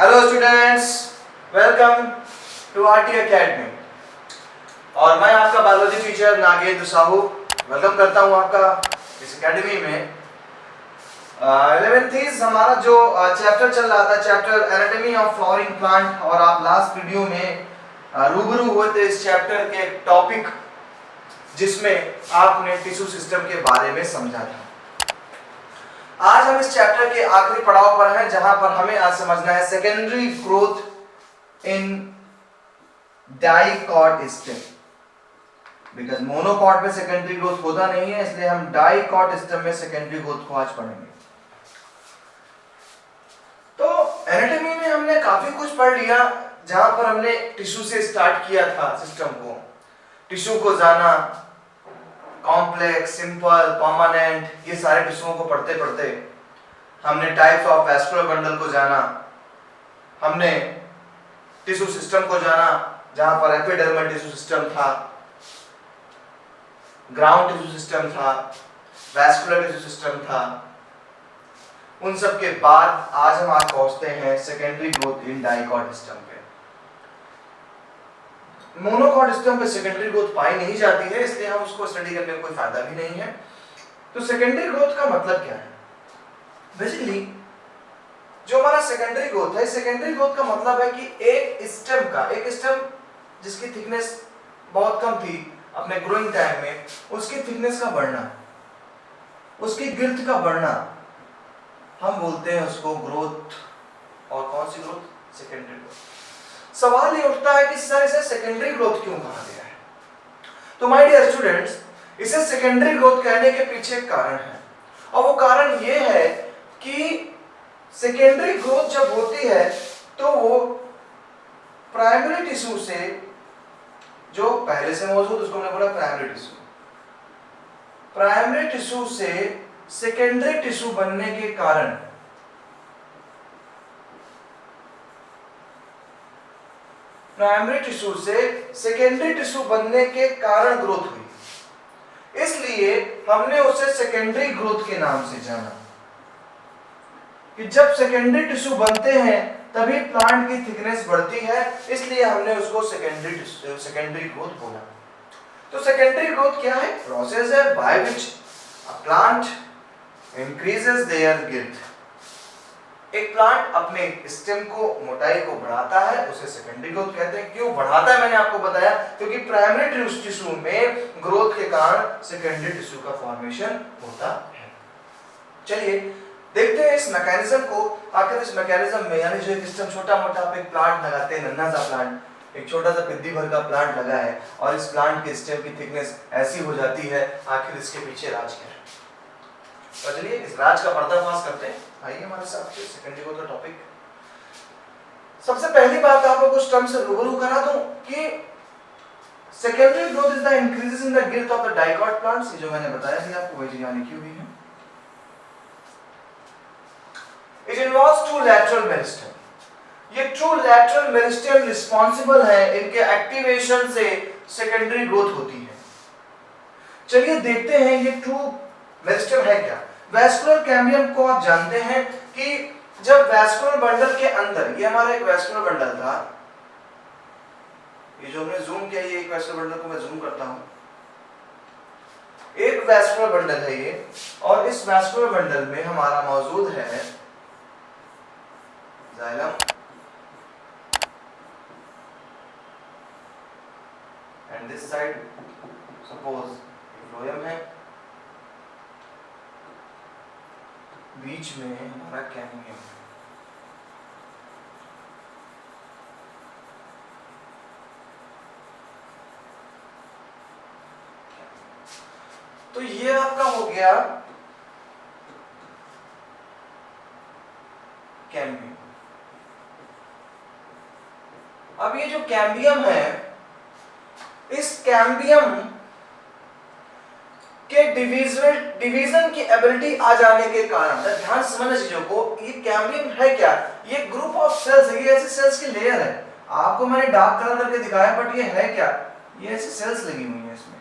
Hello students, welcome to RT academy. और मैं आपका biology teacher Nagendra Sahu welcome करता हूं आपका इस एकेडमी में। 11th हमारा जो चैप्टर चल रहा था, chapter anatomy of flowering plant, और आप लास्ट वीडियो में रूबरू हुए थे इस चैप्टर के टॉपिक जिसमें आपने टिश्यू सिस्टम के बारे में समझा था। आज हम इस चैप्टर के आखिरी पड़ाव पर हैं, जहां पर हमें आज समझना है secondary growth in dicot stem. Because monocot में सेकेंडरी ग्रोथ होता नहीं है, इसलिए हम डाइकॉट स्टेम में सेकेंडरी ग्रोथ को आज पढ़ेंगे। तो एनाटॉमी में हमने काफी कुछ पढ़ लिया, जहां पर हमने टिश्यू से स्टार्ट किया था सिस्टम को, टिश्यू को जाना, कॉम्प्लेक्स, सिंपल, परमानेंट, ये सारे टिश्यूओं को पढ़ते पढ़ते हमने टाइप्स ऑफ वैस्कुलर बंडल को जाना, हमने टिश्यू सिस्टम को जाना जहां पर एपिडर्मल टिश्यू सिस्टम था, ग्राउंड टिश्यू सिस्टम था, वैस्कुलर टिश्यू सिस्टम था। उन सब के बाद आज हम आज पहुंचते हैं secondary growth in dicot system पे। मोनोकॉट सिस्टम पे सेकेंडरी ग्रोथ पाई नहीं जाती है, इसलिए हम उसको स्टडी करने में कोई फायदा भी नहीं है। तो सेकेंडरी ग्रोथ का मतलब क्या है? बेसिकली जो हमारा सेकेंडरी ग्रोथ है, सेकेंडरी ग्रोथ का मतलब है कि एक स्टेम जिसकी थिकनेस बहुत कम थी अपने ग्रोइंग टाइम में, उसकी थिकनेस का बढ़ना, उसकी गिर्थ का बढ़ना, हम बोलते हैं उसको ग्रोथ। और कौन सी ग्रोथ? Secondary growth. सवाल ये उठता है कि सर इसे सेकेंडरी ग्रोथ क्यों कहा गया है? तो माय डियर स्टूडेंट्स, इसे सेकेंडरी ग्रोथ कहने के पीछे एक कारण है, और वो कारण ये है कि सेकेंडरी ग्रोथ जब होती है तो वो प्राइमरी टिश्यू से, जो पहले से मौजूद, उसको हमने बोला प्राइमरी टिश्यू से सेकेंडरी टिश्यू बनने के कारण प्राइमरी टिश्यू से सेकेंडरी टिश्यू बनने के कारण ग्रोथ हुई, इसलिए हमने उसे सेकेंडरी ग्रोथ के नाम से जाना कि जब सेकेंडरी टिश्यू बनते हैं तभी प्लांट की थिकनेस बढ़ती है, इसलिए हमने उसको सेकेंडरी ग्रोथ बोला। तो सेकेंडरी ग्रोथ क्या है? प्रोसेस है by which a plant increases their girth. एक प्लांट अपने स्टेम को, मोटाई को बढ़ाता है, उसे सेकेंडरी ग्रोथ कहते हैं। क्यों बढ़ाता है मैंने आपको बताया, क्योंकि प्राइमरी टिश्यू में ग्रोथ के कारण सेकेंडरी टिश्यू का फॉर्मेशन होता है। चलिए देखते हैं इस मैकेनिज्म को। आखिर इस मैकेनिज्म में, यानी जो एक स्टेम छोटा मोटा आप एक प्लांट लगाते हैं, नन्हा सा प्लांट, एक छोटा सा पिद्दी भर का प्लांट लगा है, और इस प्लांट के स्टेम की थिकनेस ऐसी हो जाती है, आखिर इसके पीछे राज क्या है? तो चलिए इस राज का पर्दाफाश करते हैं। आइए हमारे साथ सेकेंडरी ग्रोथ का टॉपिक। सबसे पहली बात आपको कुछ टर्म से रूबरू करा दूं कि secondary growth is the increases in the girth of the dicot plants. ये जो मैंने बताया थी आपको, वही चीज यहाँ लिखी हुई है। It involves two lateral meristem. ये ट्रू लैटरल मेरिस्टेम रिस्पांसिबल है, इनके एक्टिवेशन से सेकेंडरी ग्रोथ होती है। चलिए देखते हैं ये ट्रू मेरिस्टेम है क्या। वैस्कुलर कैम्बियम को आप जानते हैं कि जब वैस्कुलर बंडल के अंदर, ये हमारा एक वैस्कुलर बंडल था, ये जो हमने जूम किया, ये एक वैस्कुलर बंडल को मैं जूम करता हूं, एक वैस्कुलर बंडल है ये, और इस वैस्कुलर बंडल में हमारा मौजूद है xylem, and this side suppose phloem है, बीच में हमारा कैम्बियम है। तो ये आपका हो गया कैम्बियम। अब ये जो कैम्बियम है, इस कैम्बियम के डिवीजन की एबिलिटी आ जाने के कारण, ध्यान से समझना चीजों को, ये कैम्बियम है क्या? ये ग्रुप ऑफ सेल्स है, ये ऐसे सेल्स की लेयर है। आपको मैंने डार्क कलर करके दिखाया, बट ये है क्या? ये ऐसी सेल्स लगी हुई हैं इसमें,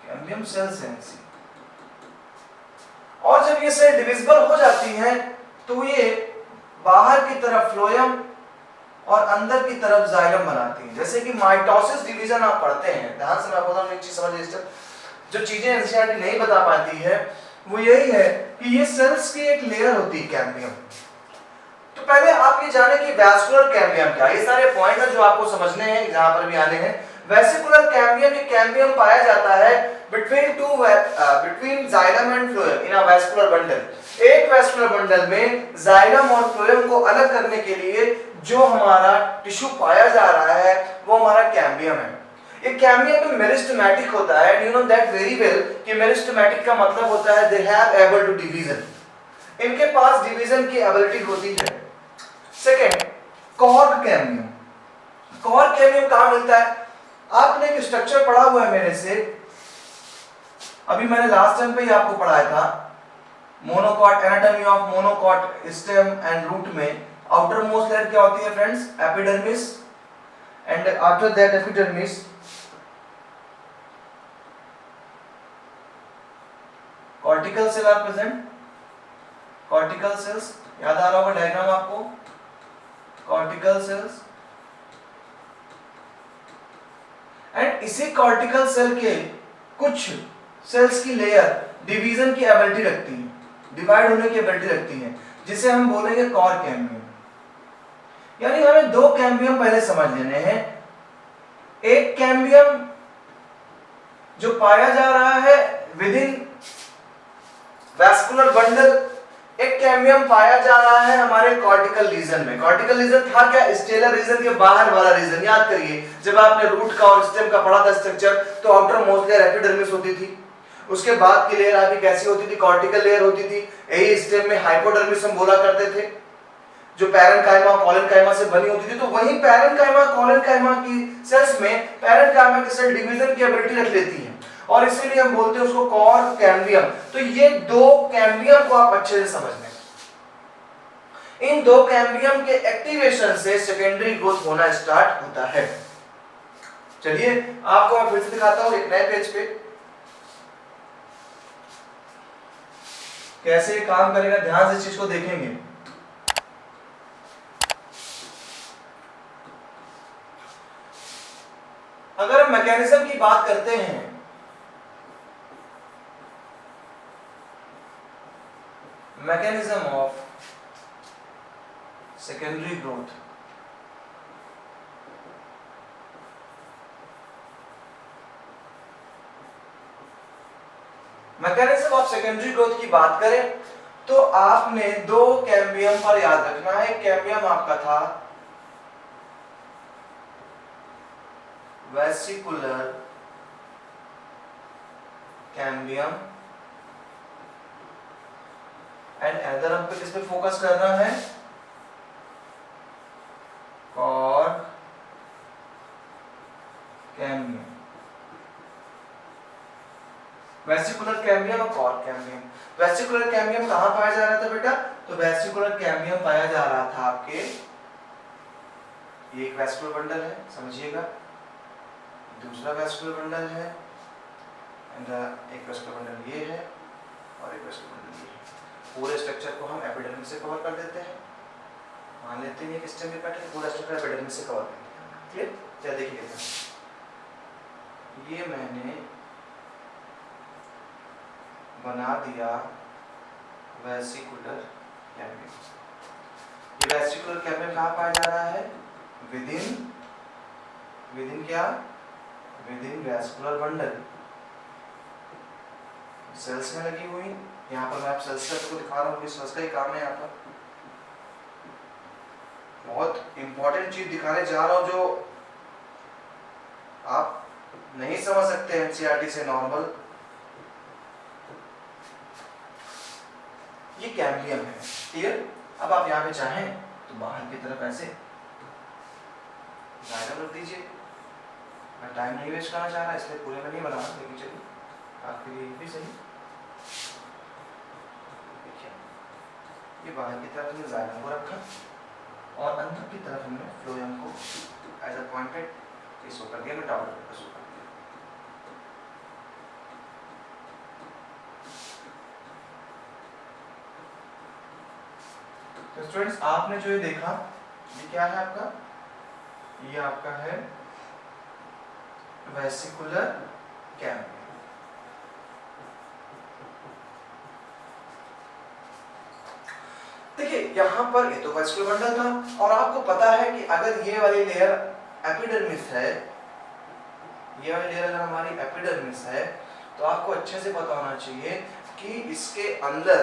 कैम्बियम सेल्स हैं ऐसी। और जब ये सेल डिविजिबल हो जाती हैं तो ये बाहर की तरफ फ्लोएम और अंदर की तरफ जाइलम बनाती है। जैसे कि माइटोसिस डिवीजन आप पढ़ते हैं, ध्यान से मैं बोलता हूं, एक चीज समझिए, जो चीजें एनसीईआरटी नहीं बता पाती है वो यही है कि ये सेल्स की एक लेयर होती है कैम्बियम। तो पहले आप ये जाने कि वैस्कुलर कैम्बियम क्या है। ये सारे पॉइंट है जो आपको समझने हैं, जहां पर भी आने हैं। वेसिकुलर कैम्बियम, ये कैम्बियम पाया जाता है between xylem and phloem in a vascular bundle. एक वैस्कुलर बंडल में जाइलम और फ्लोएम को अलग करने के लिए जो हमारा टिश्यू पाया जा रहा है वो हमारा कैम्बियम है। ये कैम्बियम में मेरिस्टेमेटिक होता है। You know that very well कि मेरिस्टेमेटिक का मतलब होता है they have able to division, इनके पास डिवीजन की एबिलिटी होती है। Second, cork cambium. Cork cambium कहां मिलता है? आपने एक स्ट्रक्चर पढ़ा हुआ है मेरे से, अभी मैंने लास्ट टाइम पे ही आपको पढ़ाया था, monocot, anatomy of monocot stem and root में आउटर मोस्ट लेयर क्या होती है friends? Epidermis, and after that epidermis cortical cell are present. Cortical cells याद आ रहा होगा डायग्राम आपको, कॉर्टिकल सेल्स, एंड इसी कॉर्टिकल सेल के कुछ सेल्स की लेयर डिवीजन की एबिलिटी रखती है, डिवाइड होने की एबिलिटी रखती है, जिसे हम बोलेंगे कॉर्क कैम्बियम। यानी हमें दो कैम्बियम पहले समझ लेने हैं। एक कैम्बियम जो पाया जा रहा है विद इन वैस्कुलर बंडल, एक कैम्बियम पाया जा रहा है हमारे कॉर्टिकल रीजन में। कॉर्टिकल रीजन था क्या? स्टेलर रीजन के बाहर वाला रीजन। याद करिए जब आपने रूट का और स्टेम का पढ़ा था स्ट्रक्चर, तो आउटर मोस्ट लेयर एपिडर्मिस होती थी, उसके बाद की लेयर आपकी कैसी होती थी? कॉर्टिकल लेयर होती थी। यही स्टेम में हाइपोडर्मिस हम बोला करते थे, जो पैरेन्काइमा और कोलेनकाइमा से बनी होती थी। तो वही पैरेन्काइमा कोलेनकाइमा की सेल्स में पैरेन्काइमा की सेल डिवीजन की एबिलिटी रख लेती है, और इसीलिए हम बोलते हैं उसको कॉर्क कैम्बियम। तो ये दो कैम्बियम को आप अच्छे से समझ लें। इन दो कैम्बियम के एक्टिवेशन से सेकेंडरी ग्रोथ होना स्टार्ट होता है। चलिए आपको मैं फिर से दिखाता हूं एक नए पेज पे कैसे काम करेगा, ध्यान से इस चीज को देखेंगे। अगर हम मैकेनिज्म की बात करते हैं, mechanism of secondary growth, mechanism of secondary growth की बात करें तो आपने दो कैम्बियम पर याद रखना है। कैम्बियम आपका था वेसिकुलर कैम्बियम, एंड अदर हमको किस पे फोकस करना है? Cork cambium. वेसिकुलर कैम्बियम और कॉर्क कैम्बियम। वेसिकुलर कैम्बियम कहां पाया जा रहा था बेटा? तो वेसिकुलर कैम्बियम पाया जा रहा था आपके, ये एक वेस्कुलर बंडल है समझिएगा, दूसरा वेस्कुलर बंडल है, एंड एक वेस्कुलर बंडल ये है और एक वेस्कुलर बंडल ये है। पूरे स्ट्रक्चर को हम एपिडर्मिस से कवर कर देते हैं, मान लेते हैं कि स्टेम में पैटर्न पूरा स्ट्रक्चर एपिडर्मिस से कवर कर दिया। क्लियर? क्या देखिएगा, ये मैंने बना दिया वेसिकुलर कैम्बियम। ये वेसिकुलर कैम्बियम कहाँ पाया जा रहा है? विदिन क्या? विदिन वैस्कुलर बंडल, सेल्स में लगी हुई। यहाँ पर मैं आप सेल्स को दिखा रहा हूँ, सेल्स का ही काम है। यहाँ पर बहुत इंपॉर्टेंट चीज दिखाने जा रहा हूँ जो आप नहीं समझ सकते एनसीईआरटी से नॉर्मल। ये कैम्बियम है, क्लियर? अब आप यहाँ पे चाहें तो बाहर की तरफ ऐसे जाइलम रख दीजिए। मैं टाइम नहीं वेस्ट करना चाह रहा इसलिए पूरे में नहीं बना रहा, लेकिन चलिए आपके लिए भी सही। देखिए ये बाहर की तरफ हमने जाइलम को रखा और अंदर की तरफ हमने फ्लोएम को एज अ पॉइंटेड इसको कर दिया, मैं टावर पर शो कर दिया। तो स्टूडेंट्स आपने जो ये देखा, ये क्या है आपका, ये आपका है वेसिकुलर कैम्बियम। देखिए यहां पर ये तो वेस्कुलर बंडल था, और आपको पता है कि अगर ये वाली लेयर एपिडर्मिस है, ये वाली लेयर अगर हमारी एपिडर्मिस है, तो आपको अच्छे से पता होना चाहिए कि इसके अंदर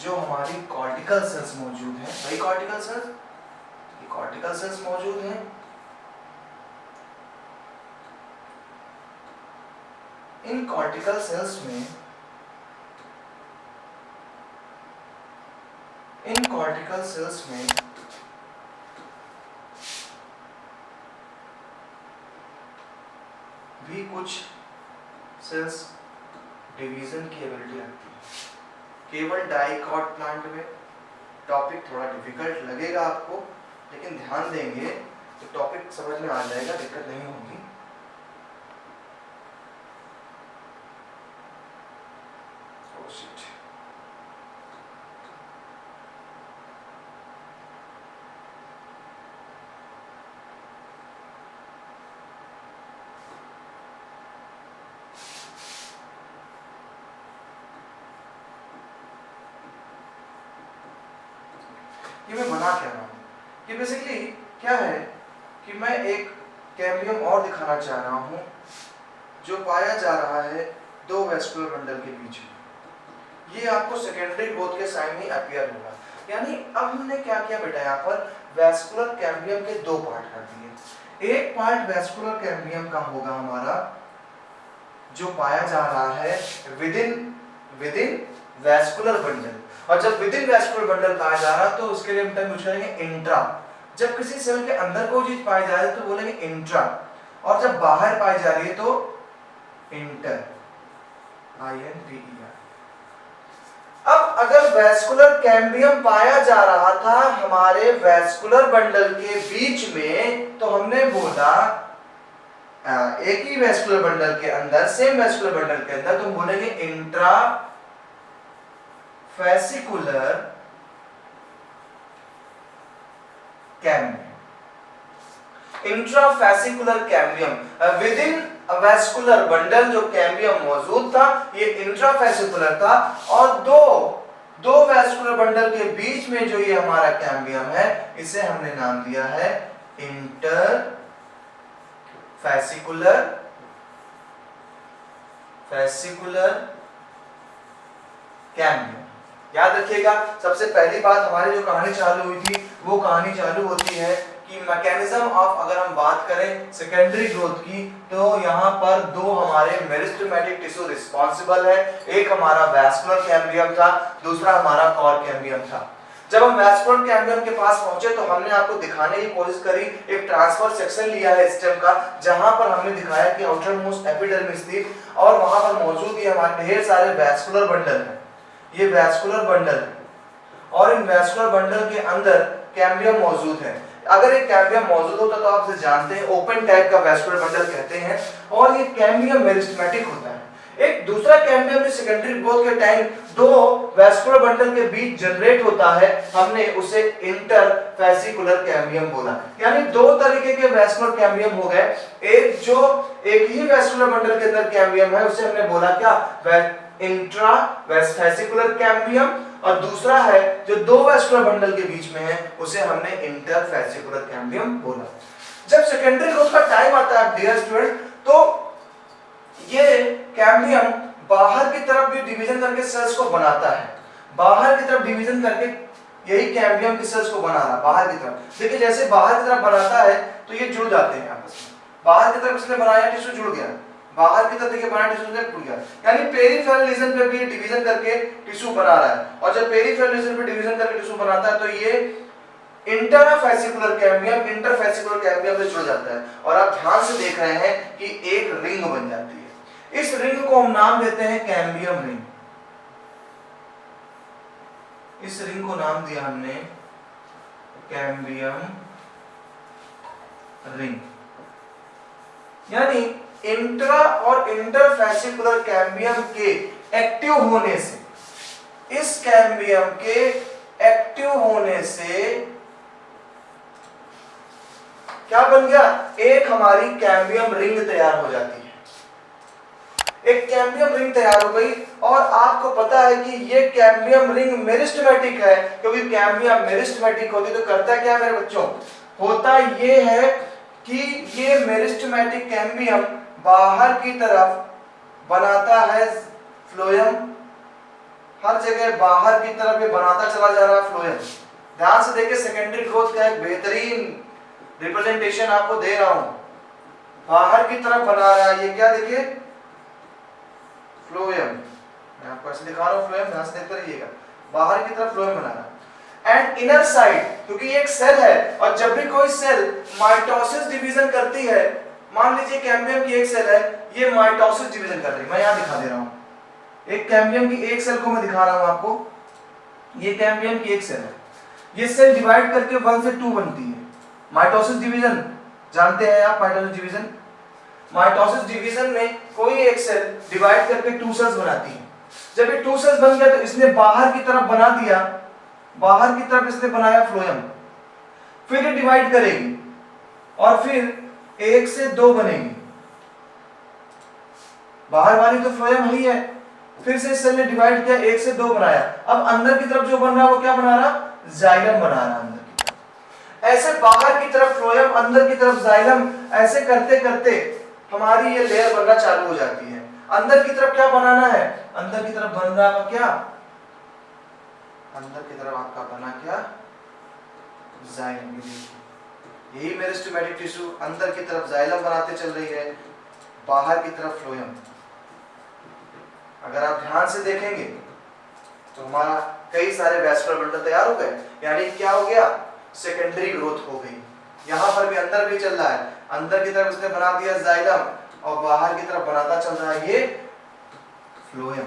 जो हमारी कॉर्टिकल सेल्स मौजूद हैं, वही कॉर्टिकल सेल्स, ये कॉर्टिकल सेल्स मौजूद हैं। इन कॉर्टिकल सेल्स में, इन कॉर्टिकल सेल्स में भी कुछ सेल्स डिवीजन की एबिलिटी रखती है। केवल डाइकॉट प्लांट में टॉपिक थोड़ा डिफिकल्ट लगेगा आपको, लेकिन ध्यान देंगे तो टॉपिक समझ में आ जाएगा, दिक्कत नहीं होगी। ये मैं बना क्या रहा हूँ, ये बेसिकली क्या है कि मैं एक कैम्बियम और दिखाना चाह रहा हूँ जो पाया जा रहा है दो वेस्कुलर बंडल के बीच में। ये आपको सेकेंडरी ग्रोथ के साइन ही अपीयर होगा। यानी अब हमने क्या किया बेटा, यहाँ पर वेस्कुलर कैम्बियम के दो पार्ट कर दिए। एक पार्ट वेस्कुलर कैम्बियम का होगा हमारा, जो पाया जा रहा है विदिन वेस्कुलर बंडल, और जब विदिन वेस्कुलर बंडल पाया जा रहा है तो उसके लिए हम टर्म यूज करेंगे इंट्रा। जब किसी सेल के अंदर कोई चीज पाई जा रही है तो बोलेंगे इंट्रा, और जब बाहर पाई जा रही है तो इंटर, INTER। अब अगर वेस्कुलर कैम्बियम पाया जा रहा था हमारे वेस्कुलर बंडल के बीच में, तो हमने बोला एक ही वेस्कुलर बंडल के अंदर, सेम वेस्कुलर बंडल के अंदर, तो हम बोलेंगे intra fascicular cambium. Intrafascicular cambium within vascular bundle जो कैम्बियम मौजूद था, ये इंट्राफेसिकुलर था, और दो वेस्कुलर बंडल के बीच में जो ये हमारा कैम्बियम है, इसे हमने नाम दिया है इंटर फेसिकुलर कैम्बियम। याद रखिएगा, सबसे पहली बात हमारी जो कहानी चालू हुई थी, वो कहानी चालू होती है कि मैकेनिज्म ऑफ, अगर हम बात करें सेकेंडरी ग्रोथ की, तो यहाँ पर दो हमारे मेरिस्टेमेटिक टिश्यू रिस्पॉन्सिबल है। एक हमारा वैस्कुलर कैम्बियम था, दूसरा हमारा कॉर कैम्बियम था। जब हम वैस्कुलर कैम्बियम के पास पहुंचे तो हमने आपको दिखाने की कोशिश करी, एक ट्रांसफर सेक्शन लिया है स्टेम का, जहां पर हमने दिखाया कि आउटर मोस्ट एपिडर्मिस थी, और वहां पर मौजूद ये हमारे ढेर सारे वैस्कुलर बंडल हैं। ये वैस्कुलर बंडल है, और इन वैस्कुलर बंडल के अंदर कैम्बियम मौजूद है। अगर एक कैम्बियम मौजूद होता तो आप जानते हैं ओपन टाइप का वैस्कुलर बंडल कहते हैं, और ये कैम्बियम मेरिस्टेमेटिक होता है। एक दूसरा कैम्बियम जो सेकेंडरी ग्रोथ के टाइम दो वैस्कुलर बंडल के बीच जनरेट होता है, हमने उसे इंटरफेसिकुलर कैम्बियम बोला। यानी दो तरीके के वैस्कुलर कैम्बियम हो गए। एक जो एक ही वैस्कुलर बंडल के अंदर कैम्बियम है, उसे हमने बोला क्या, इंट्राफेसिकुलर कैम्बियम, और दूसरा है जो दो वैस्कुलर बंडल के बीच में है, उसे हमने इंटरफेसिकुलर कैम्बियम बोला। जब सेकेंडरी ग्रोथ का टाइम आता है डियर स्टूडेंट, तो ये कैम्बियम बाहर की तरफ भी डिवीजन करके सेल्स को बनाता है। बाहर की तरफ डिवीजन करके यही कैम्बियम की सेल्स को बना रहा है बाहर की तरफ। देखिए जैसे बाहर की तरफ बनाता है तो ये जुड़ जाते हैं आपस में। बाहर की तरफ इसने बनाया, टिश्यू जुड़ गया, बाहर की तरफ देखिए बनाया, टिश्यू जुड़ गया। यानी पेरिफेरल रीजन पे भी डिवीजन करके टिश्यू बना रहा है, और जब पेरिफेरल रीजन पे डिवीजन करके टिश्यू बनाता है तो ये इंटरफेसिकुलर कैम्बियम इंटरफेसिकुलर कैम्बियम से जुड़ जाता है, और आप ध्यान से देख रहे हैं कि एक रिंग बन जाती है। इस रिंग को हम नाम देते हैं कैम्बियम रिंग। इस रिंग को नाम दिया हमने कैम्बियम रिंग। यानी इंट्रा और इंटरफेसिकुलर कैम्बियम के एक्टिव होने से इस कैम्बियम के एक्टिव होने से क्या बन गया, एक हमारी कैम्बियम रिंग तैयार हो जाती है। एक कैम्बियम रिंग तैयार हो गई और आपको पता है कि ये कैम्बियम रिंग मेरिस्टेमेटिक है, क्योंकि कैम्बियम मेरिस्टेमेटिक होती तो करता क्या मेरे बच्चों, होता ये है कि ये मेरिस्टेमेटिक कैम्बियम बाहर की तरफ बनाता है फ्लोएम, हर जगह बाहर की तरफ ये बनाता चला जा रहा है फ्लोएम। ध्यान से देखिए, सेकेंडरी ग्रोथ का एक बेहतरीन रिप्रेजेंटेशन आपको दे रहा हूं, बाहर की तरफ बना रहा है ये क्या, देखिए फ्लोएम, मैं आपको ऐसे दिखा रहा हूं फ्लोएम, ध्यान से देखते रहिएगा, बाहर की तरफ फ्लोएम बना रहा है। एंड इनर साइड, क्योंकि ये एक सेल है और जब भी कोई सेल माइटोसिस डिवीजन करती है, मान लीजिए कैम्बियम की एक सेल है, ये माइटोसिस डिवीजन कर रही है, मैं यहां दिखा दे रहा हूं, एक कैम्बियम की एक सेल को मैं दिखा रहा हूं आपको, ये कैम्बियम की एक सेल है, ये सेल डिवाइड करके 1 से 2 बनती है। माइटोसिस डिवीजन जानते हैं आप, माइटोसिस डिवीजन, माइटोसिस डिवीजन में कोई एक सेल डिवाइड करके 2 सेल्स बनाती है। जब ये 2 सेल्स बन गया तो इसने बाहर की तरफ बना दिया, बाहर की तरफ इसने बनाया फ्लोएम, फिर ये डिवाइड करेगी और फिर 1 से 2 बनेगी, बाहर वाली तो फ्लोएम ही है, फिर से इस सेल ने डिवाइड किया, 1 से 2 बनाया, अब अंदर की तरफ जो बन रहा है वो क्या बना रहा, जाइलम बना रहा अंदर की तरफ। ऐसे बाहर की तरफ फ्लोएम, अंदर की तरफ जाइलम, ऐसे करते करते हमारी ये लेयर बनना चालू हो जाती है। अंदर की तरफ क्या बनाना है, अंदर की तरफ बन रहा है क्या, अंदर की तरफ आपका बना क्या, जाइलम। यही मेरिस्टेमेटिक टिश्यू अंदर की तरफ जाइलम बनाते चल रही है, बाहर की तरफ फ्लोएम। अगर आप ध्यान से देखेंगे तो हमारा कई सारे वैस्कुलर बंडल तैयार हो गए, यानी क्या हो गया, सेकेंडरी ग्रोथ हो गई। यहां पर भी अंदर भी चल रहा है, अंदर की तरफ इसने बना दिया जाइलम और बाहर की तरफ बनाता चल रहा है ये फ्लोएम,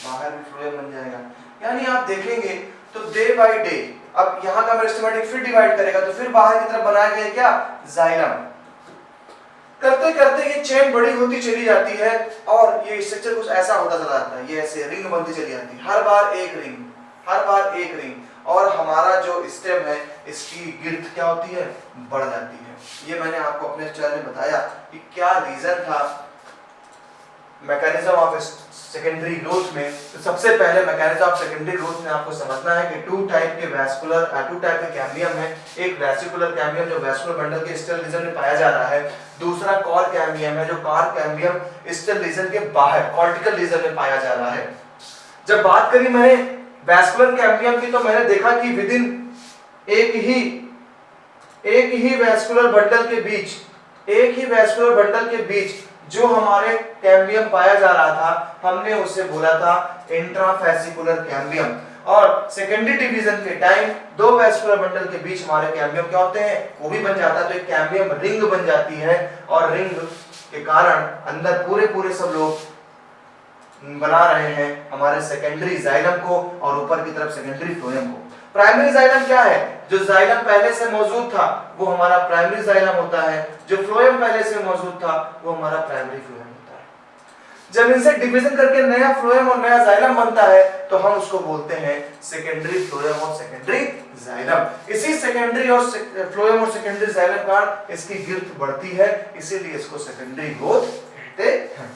बाहर भी फ्लोएम बन जाएगा। यानी आप देखेंगे तो डे बाय डे, अब यहां का मेरिस्टेमेटिक फिर डिवाइड करेगा तो फिर बाहर की तरफ बनाया गया क्या, जाइलम। करते करते ये चेन बड़ी होती चली जाती है और ये स्ट्रक्चर कुछ ऐसा होता चला जाता है, ये ऐसे रिंग बनती चली जाती है, हर बार एक रिंग, हर बार एक रिंग, और हमारा जो स्टेम है इसकी गिर्थ क्या होती है, बढ़ जाती है। ये मैंने आपको अपने चैनल में बताया कि क्या रीजन था मैकेनिज्म ऑफ सेकेंडरी ग्रोथ में। तो सबसे पहले मैकेनिज्म ऑफ सेकेंडरी ग्रोथ में आपको समझना है कि 2 टाइप के कैम्बियम है, एक वेसिकुलर कैम्बियम जो वैस्कुलर बंडल के स्टेल रीजन में पाया जा रहा है, दूसरा कॉर कैम्बियम है जो कॉर कैम्बियम स्टेल रीजन के बाहर कॉर्टिकल रीजन में पाया जा रहा है। जब बात करी मैंने वैस्कुलर कैम्बियम की तो मैंने देखा कि विदिन एक ही वैस्कुलर बंडल के बीच, एक ही वैस्कुलर बंडल के बीच जो हमारे कैम्बियम पाया जा रहा था, हमने उसे बोला था इंट्राफेसिकुलर कैम्बियम। और सेकेंडरी डिवीजन के टाइम 2 वैस्कुलर बंडल के बीच हमारे कैम्बियम क्या होते हैं, वो भी बन जाता है, तो एक कैम्बियम रिंग बन जाती है और रिंग के कारण अंदर पूरे सब लोग बना रहे हैं हमारे सेकेंडरी जाइलम को और ऊपर की तरफ सेकेंडरी फ्लोएम को। प्राइमरी जाइलम क्या है, जो जाइलम पहले से मौजूद था वो हमारा प्राइमरी जाइलम होता है, जो फ्लोएम पहले से मौजूद था वो हमारा प्राइमरी फ्लोएम होता है। जब इनसे डिवीजन करके नया फ्लोएम और नया जाइलम बनता है तो हम उसको बोलते हैं सेकेंडरी फ्लोएम और सेकेंडरी जाइलम। इसी सेकेंडरी और फ्लोएम और सेकेंडरी जाइलम का इसकी गिर्थ बढ़ती है, इसीलिए इसको सेकेंडरी ग्रोथ कहते हैं।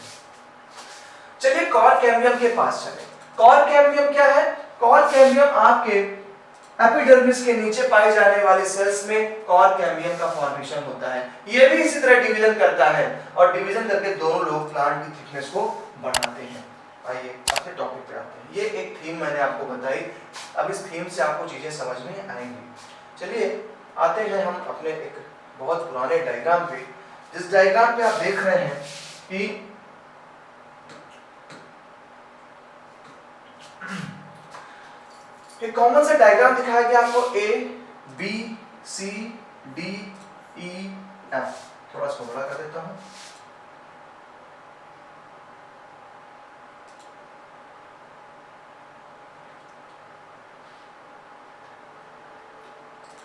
चलिए कॉर कैम्बियम के पास चले। कॉर कैम्बियम क्या है, कॉर कैम्बियम आपके एपिडर्मिस के नीचे पाई जाने वाली सेल्स में कॉर कैम्बियम का फॉर्मेशन होता है। ये भी इसी तरह डिवीजन करता है और डिवीजन करके दोनों लोग प्लांट की थिकनेस को बढ़ाते हैं। आइए अपने टॉपिक पे आते हैं। ये एक थीम मैंने आपको बताई, अब इस थीम से आपको चीजें समझ में आएंगी। चलिए आते हैं हम अपने एक बहुत पुराने डायग्राम पे, जिस डायग्राम पे आप देख रहे हैं कि एक कॉमन सा डायग्राम दिखाया गया आपको, A B C D E F। थोड़ा सा बड़ा कर देता हूं।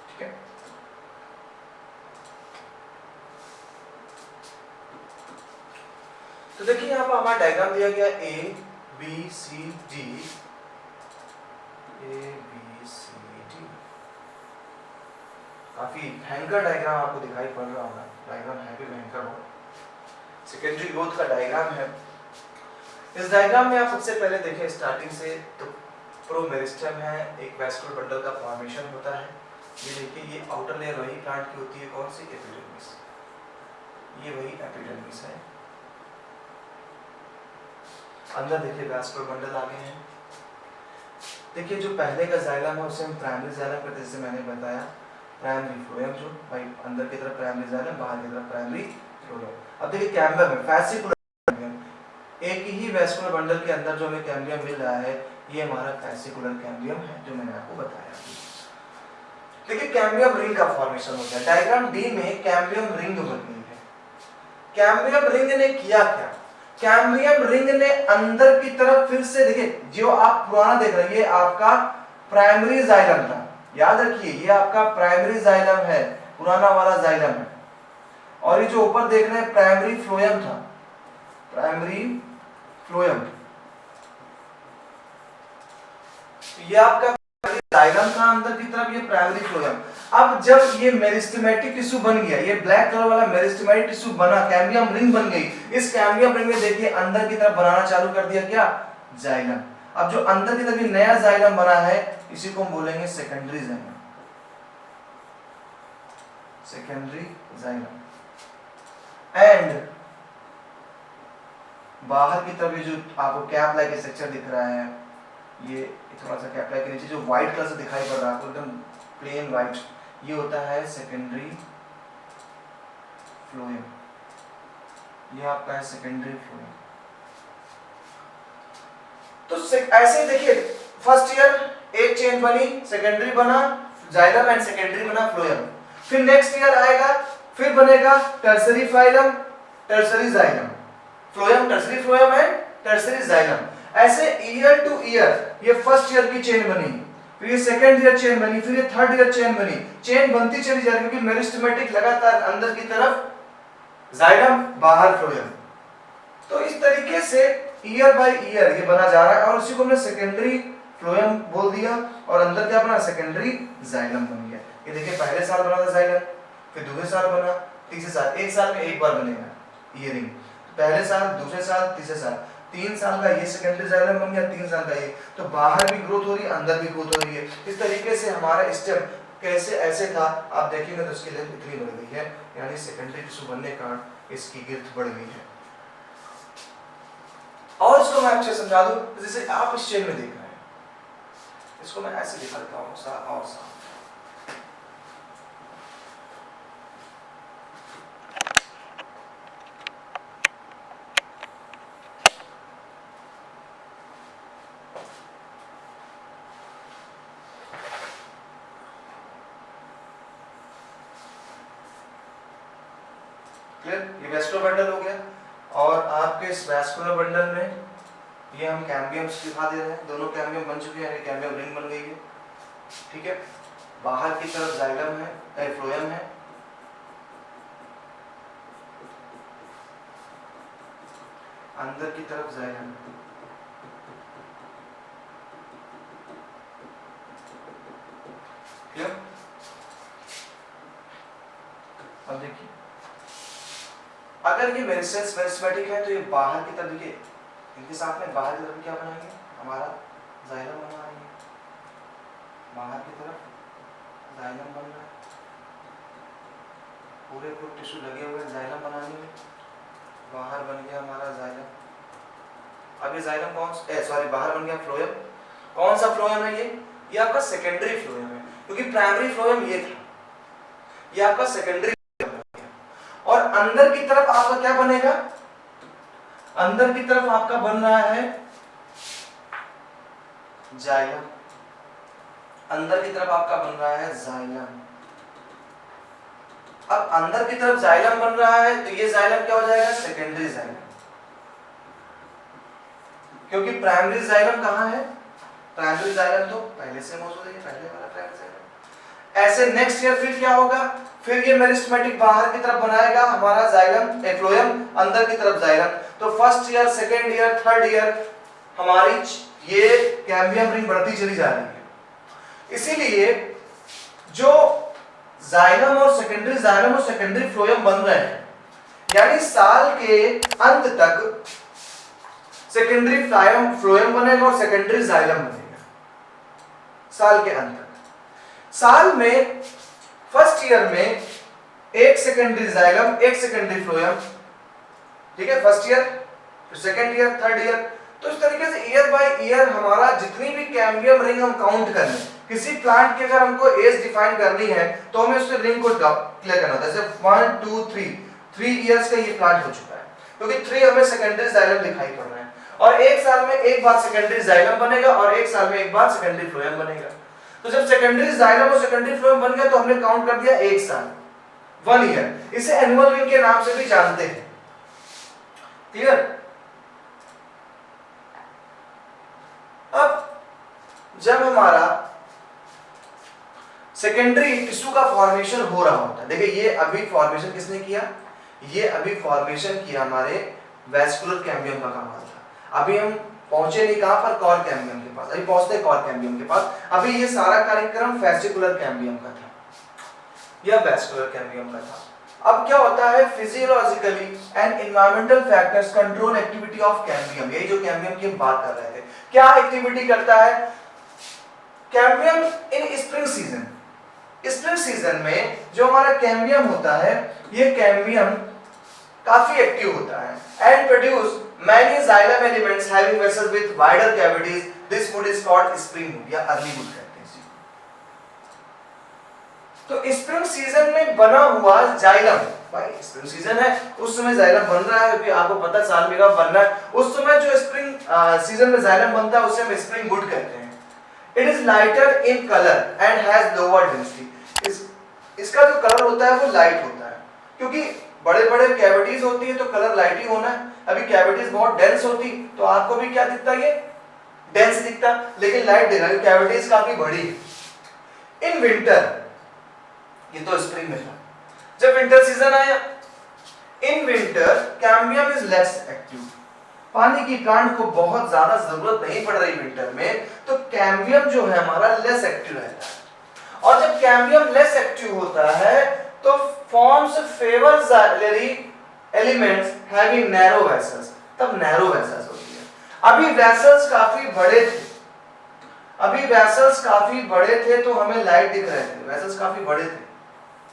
ठीक है, तो देखिए यहां पर हमारा डायग्राम दिया गया A B C D, A B C काफी भयंकर डायग्राम आपको दिखाई पड़ रहा होगा, डायग्राम है भी भयंकर हो। सेकेंडरी ग्रोथ का डायग्राम है। इस डायग्राम में आप सबसे पहले देखें स्टार्टिंग से, तो प्रोमेरिस्टेम है, एक वैस्कुलर बंडल का फॉर्मेशन होता है। ये देखिए, ये आउटर लेयर वही प्लांट की होती है, कौन सी? एपिडर्मिस। ये वही एपिडर्मिस है। अंदर देखिए वैस्कुलर बंडल आगे हैं। देखिए जो पहले का जाइलम है उसे हम प्राइमरी जाइलम कहते हैं, जैसे मैंने बताया प्राइमरी फ्लोएम, जो भाई अंदर की तरफ प्राइमरी जाइलम, बाहर की तरफ प्राइमरी फ्लोएम। अब देखिए कैम्बियम है, फैसिकुलर कैम्बियम, एक ही वैस्कुलर बंडल के अंदर जो हमें कैम्बियम मिल रहा है, ये हमारा फैसिकुलर कैम्बियम है, जो मैंने आपको बताया। देखिए कैम्बियम रिंग का फॉर्मेशन हो गया। डायग्राम डी में कैम्बियम रिंग बन गई है। कैम्बियम रिंग ने किया क्या? कैम्बियम रिंग ने अंदर की तरफ फिर से, देखिए जो आप पुराना देख रहे हैं ये आपका प्राइमरी जाइलम था, याद रखिए ये आपका प्राइमरी जाइलम है, पुराना वाला जाइलम है। और ये जो ऊपर देख रहे हैं प्राइमरी फ्लोएम था, प्राइमरी फ्लोएम, ये आपका जाइलम था अंदर की तरफ, ये प्राइमरी फ्लोएम। अब जब ये मेरिस्टेमेटिक टिश्यू बन गया, ये ब्लैक कलर वाला मेरिस्टेमेटिक टिश्यू बना, कैम्बियम रिंग बन गई, इस कैम्बियम रिंग में देखिए अंदर की तरफ बनाना चालू कर दिया क्या? जाइलम। अब जो अंदर की तरफ नया जाइलम बना है, इसी को हम बोलेंगे secondary xylem, secondary xylem. And बाहर की तरफ ये जो आपको कैप लाइक स्ट्रक्चर दिख रहा है, ये थोड़ा सा कैप लाइक के नीचे जो व्हाइट कलर से दिखाई पड़ रहा है आपको, एकदम प्लेन व्हाइट, ये होता है सेकेंडरी फ्लोएम। ये आपका है सेकेंडरी फ्लोएम। तो ऐसे देखिए फर्स्ट ईयर एक चेन बनी, सेकेंडरी बना जाइलम एंड सेकेंडरी बना फ्लोएम। फिर नेक्स्ट ईयर आएगा, फिर बनेगा tertiary phylum, tertiary xylem, phloem, tertiary phloem and tertiary xylem. ऐसे ईयर टू ईयर ये फर्स्ट ईयर की चेन बनी, फिर ये सेकंड ईयर चेन बनी, फिर ये थर्ड ईयर चेन बनी, चेन बनती चली जा रही है क्योंकि मेरिस्टेमेटिक लगातार अंदर की तरफ जाइलम, बाहर फ्लोएम। तो इस तरीके से ईयर बाय ईयर ये बना जा रहा है, और उसी को हमने सेकेंडरी फ्लोएम बोल दिया, और अंदर क्या बना? सेकेंडरी जाइलम बन गया। ये देखिए पहले साल बना था जाइलम, फिर दूसरे साल बना, तीसरे साल, एक साल में एक बार बनेगा ईयरिंग, पहले साल, दूसरे साल, तीसरे साल, 3 साल का ये सेकेंडरी जाइलम बन गया, 3 साल का ये। तो बाहर भी ग्रोथ हो रही है, अंदर भी ग्रोथ हो रही है। इस तरीके से हमारा स्टेम कैसे ऐसे था, आप देखेंगे तो इसकी लेंथ इतनी बढ़ गई है, यानी सेकेंडरी टिश्यू बनने का इसकी गिर्थ बढ़ गई है। और इसको मैं अच्छे समझा दूं, जैसे आप इस चेन में देख रहे हैं, इसको मैं ऐसे दिखाता हूं और सा। ये वैस्कुलर बंडल हो गया, और आपके इस वैस्कुलर बंडल में ये हम कैम्बियम्स दिखा दे रहे हैं, दोनों कैम्बियम बन चुके हैं, कैम्बियम रिंग बन गई है, ठीक है। बाहर की तरफ जाइलम है, फ्लोएम है, अंदर की तरफ जाइलम। क्लियर? अब देखिए अगर ये मेरिस्टेमेटिक है तो ये बाहर की तरफ, देखिए इनके साथ में बाहर की तरफ क्या बनाएंगे? हमारा जाइलम बना रही है, बाहर की तरफ जाइलम बन रहा है, पूरे टिश्यू लगे हुए जाइलम बनाने में, बाहर बन गया हमारा जाइलम। अब ये जाइलम बाहर बन गया फ्लोएम। कौन सा फ्लोएम है ये आपका सेकेंडरी फ्लोएम है, क्योंकि प्राइमरी फ्लोएम ये था, ये आपका सेकेंडरी। और अंदर की तरफ आपका क्या बनेगा? अंदर की तरफ आपका बन रहा है जाइलम, अंदर की तरफ आपका बन रहा है जाइलम। अब अंदर की तरफ जाइलम बन रहा है तो ये जाइलम क्या हो जाएगा? सेकेंडरी जाइलम, क्योंकि प्राइमरी जाइलम कहाँ है? प्राइमरी जाइलम तो पहले से मौजूद है, पहले वाला प्राइमरी जाइलम। ऐसे नेक्स्ट ईयर फिर क्या होगा? फिर ये मेरिस्टेमेटिक बाहर की तरफ बनाएगा हमारा जाइलम, फ्लोएम, अंदर की तरफ जाइलम। तो first year, second year, third year हमारी ये कैम्बियम रिंग बढ़ती चली जा रही है। इसीलिए जो जाइलम और सेकेंडरी फ्लोएम बन रहे हैं, यानी साल के अंत तक सेकेंडरी फ्लोएम बनेगा और सेकेंडरी जाइलम बनेगा साल के अंत तक। साल में फर्स्ट ईयर में एक सेकेंडरी जाइलम, एक सेकेंडरी फ्लोएम, ठीक है, फर्स्ट ईयर, फिर सेकेंड ईयर, थर्ड ईयर। तो इस तरीके से ईयर बाय ईयर हमारा जितनी भी कैम्बियम रिंग हम काउंट कर लें, किसी प्लांट की अगर हमको एज डिफाइन करनी है तो हमें उसके रिंग को क्लियर करना होता है। जैसे 1 2 3 इयर्स का ये प्लांट हो चुका है, क्योंकि 3 हमें सेकेंडरी जाइलम दिखाई पड़ रहा है, और एक साल में एक बार सेकेंडरी जाइलम बनेगा और एक साल में एक बार सेकेंडरी फ्लोएम बनेगा। तो जब सेकेंडरी जाइलम और सेकेंडरी फ्लोएम बन गया तो हमने काउंट कर दिया एक साल, 1 ईयर। इसे एनुअल रिंग के नाम से भी जानते हैं, क्लियर। अब जब हमारा सेकेंडरी टिश्यू का फॉर्मेशन हो रहा होता है, देखिए ये अभी फॉर्मेशन किसने किया, ये अभी फॉर्मेशन किया हमारे वैस्कुलर कैम्बियम का कमाल था। अभी हम पहुंचे नहीं कहां पर, कॉर कैम्बियम के पास, अभी पहुंचते कॉर कैम्बियम के पास। अभी ये सारा कार्यक्रम फेसिकुलर कैम्बियम का था या वैस्कुलर कैम्बियम का था। अब क्या होता है, physiologically and environmental factors control activity of cambium, यही जो कैम्बियम की हम बात कर रहे थे। क्या एक्टिविटी करता है कैम्बियम इन स्प्रिंग सीजन? स्प्रिंग सीजन में जो हमारा कैम्बियम होता है, ये कैम्बियम काफी एक्टिव होता है and produce many xylem elements having vessels with wider cavities. This would is called spring would या अर्ली वुड कहते हैं इसे। तो स्प्रिंग सीजन में बना हुआ जाइलम, भाई स्प्रिंग सीजन है उस समय जाइलम बन रहा है, क्योंकि आपको पता साल में कब बनना है, उस समय जो स्प्रिंग सीजन में जाइलम बनता है उसे हम स्प्रिंग वुड कहते हैं। It is lighter in colour and has lower density. इसका जो कलर होता है वो लाइट होता है, क्योंकि बड़े बड़े कैविटीज होती है तो कलर लाइट ही होना है। अभी कैविटीज बहुत डेंस होती तो आपको भी क्या दिखता, ये डेंस दिखता, लेकिन लाइट दिख रहा है, कैविटीज काफी बड़ी है। इन विंटर, ये तो स्प्रिंग में था, जब विंटर सीजन आया, in winter cambium is less active. पानी की प्लांट को बहुत ज्यादा जरूरत नहीं पड़ रही विंटर में, तो कैम्बियम जो है हमारा लेस एक्टिव रहता है। और जब कैम्बियम लेस एक्टिव होता है तो forms fewer xylary elements having narrow vessels, तब नैरो वेसल्स होती है। अभी वेसल्स काफी बड़े थे, अभी वेसल्स काफी बड़े थे तो हमें लाइट दिख रहे थे, वेसल्स काफी बड़े थे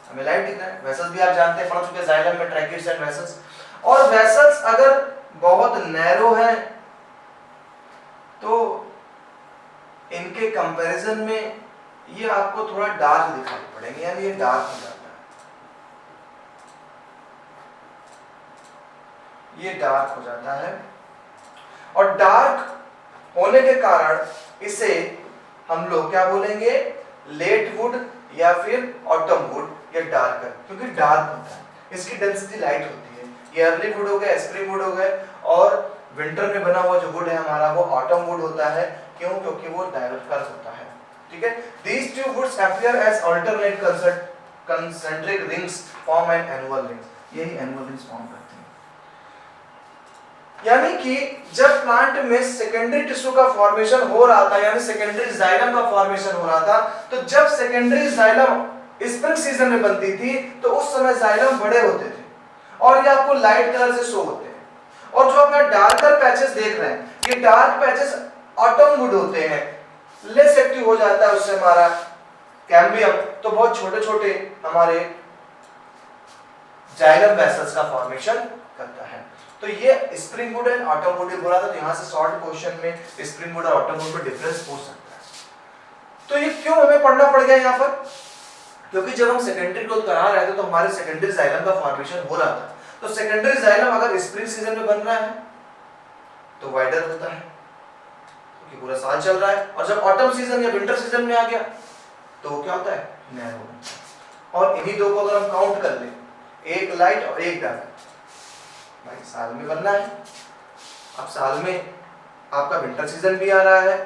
हमें लाइट दिख रहा है। वेसल्स भी आप जानते हैं, पढ़ चुके जाइलम में ट्रैकिट्स एंड वेसल्स। और वेसल्स अगर बहुत नैरो है तो इनके कंपैरिजन में ये आपको थोड़ा डार्क दिखाई पड़ेंगे, यानी ये डार्क हो जाता है, ये डार्क हो जाता है। और डार्क होने के कारण इसे हम लोग क्या बोलेंगे, लेट वुड या फिर ऑटम वुड या डार्कर, क्योंकि डार्क होता है, इसकी डेंसिटी लाइट होती है। ये अर्ली वुड हो गया, स्प्रिंग वुड हो गए, और विंटर में बना हुआ जो वुड है हमारा वो ऑटम वुड होता है। क्यों? क्योंकि वो डायवर्स होता है, ठीक है। These two woods appear as alternate concentric rings form an annual rings, यही annual rings फॉर्म करते हैं। यानी कि जब प्लांट में सेकेंडरी टिश्यू का फॉर्मेशन हो रहा था, यानी सेकेंडरी जाइलम का फॉर्मेशन हो रहा था, तो जब सेकेंडरी जाइलम स्प्रिंग सीजन में बनती थी तो उस समय जाइलम बड़े होते थे और ये आपको लाइट कलर से शो होते हैं। और जो अपना डार्कर पैचेस देख रहे हैं, ये डार्क पैचेस ऑटम वुड होते हैं, लेस एक्टिव हो जाता है उससे हमारा कैम्बियम, तो बहुत छोटे छोटे हमारे जाइलम वेसल्स का फॉर्मेशन करता है। तो ये spring would and autumn would बोला था, तो यहां से शॉर्ट क्वेश्चन में स्प्रिंग वुड और ऑटम वुड में डिफरेंस पूछ सकता है। तो ये क्यों हमें पढ़ना पड़ गया यहाँ पर? क्योंकि जब हम सेकेंडरी ग्रोथ करा रहे थे तो हमारे सेकेंडरी जाइलम का फॉर्मेशन हो रहा था। तो सेकेंडरी जाइलम अगर स्प्रिंग सीजन में बन रहा है तो वाइडर होता है, क्योंकि पूरा साल चल रहा है। और जब ऑटम सीजन या विंटर सीजन में आ गया तो क्या होता है, नैरो। और इन्हीं दो को अगर हम काउंट कर ले, एक लाइट और एक डार्क, भाई साल में बनना है। अब साल में आपका विंटर सीजन भी आ रहा है,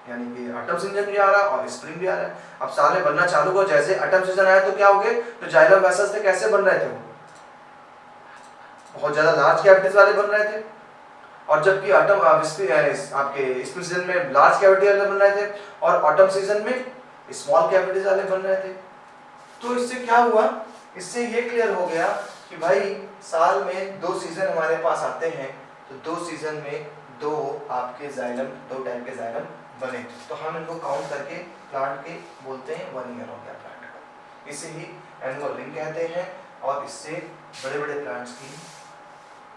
यानी कि ऑटम सीजन भी आ रहा है और स्प्रिंग भी आ रहा है। अब साल में बनना चालू हो, जैसे ऑटम सीजन आया तो क्या हो गए, तो जाइलम वेसल्स थे कैसे बन रहे थे, वो बहुत ज्यादा लार्ज कैविटीज वाले बन रहे थे। और जबकि ऑटम आपके स्प्रिंग सीजन में लार्ज कैविटी वाले बन रहे थे और ऑटम सीजन में स्मॉल कैविटीज वाले बन रहे थे। तो इससे क्या हुआ, इससे ये क्लियर हो गया कि भाई साल में 2 सीजन हमारे पास आते हैं, तो 2 सीजन में 2 आपके जाइलम, 2 टाइप के जाइलम बने, तो हम इनको काउंट करके प्लांट के बोलते हैं 1 ईयर हो गया प्लांट का। इसे ही एनुअल रिंग कहते हैं, और इससे बड़े बड़े प्लांट्स की